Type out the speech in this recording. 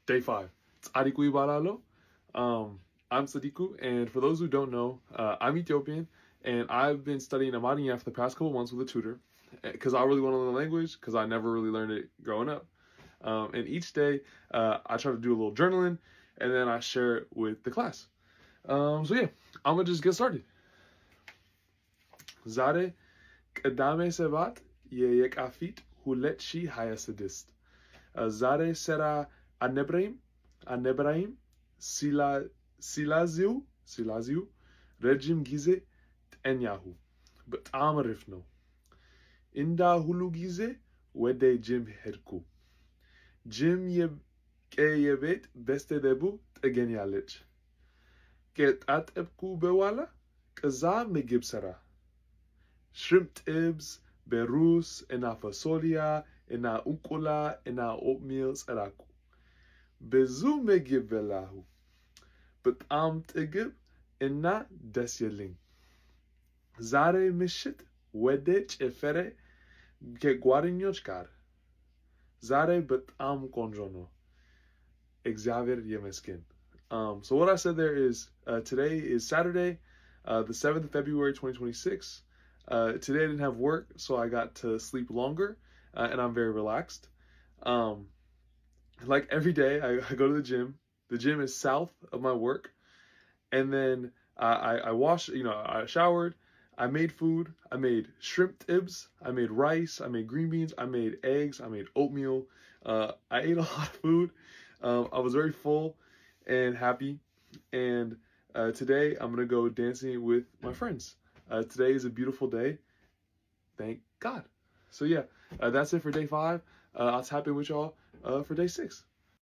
Day 5. Tzadiku Ibaralo. I'm Sadiku, and for those who don't know, I'm Ethiopian, and I've been studying Amadiya for the past couple months with a tutor, because I really want to learn the language, because I never really learned it growing up. And each day, I try to do a little journaling, and then I share it with the class. So yeah, I'm gonna just get started. Zare Kadame Sevat Yekafit Huletshi Hayasudist. Zare Sera Anebraim Silaziu Rejim Gize Tenyahu. በጣም አሪፍ ነው። እንዳ ሁሉ ጊዜ ወደ ጅም ሄድኩ። ጅም የቤት በስተደቡብ ትገኛለች። ከታጠብኩ በኋላ ከዛ ምግብ ሰራ። ሽሪምፕ ጥብስ በሩዝ እና ፋሶሊያ እና እንቁላል እና ኦትሚል ሰራኩ። ብዙ ምግብ በላሁ። በጣም ጥግብ እና ደስ ይለኝ። ዛሬ ምሽት ወደ ጭፈራ ከጓደኞች ጋር። ዛሬ በጣም ቆንጆ ነው። እግዚአብሔር ይመስገን. So what I said there is, today is Saturday, the 7th of February, 2026. Today I didn't have work, so I got to sleep longer, and I'm very relaxed. Like every day, I go to the gym. The gym is south of my work, and then I washed, I showered, I made food, I made shrimp tibs, I made rice, I made green beans, I made eggs, I made oatmeal. I ate a lot of food. I was very full and happy, and today I'm going to go dancing with my friends. Today is a beautiful day. Thank God. So yeah, that's it for day 5. I'll tap in with y'all for day 6.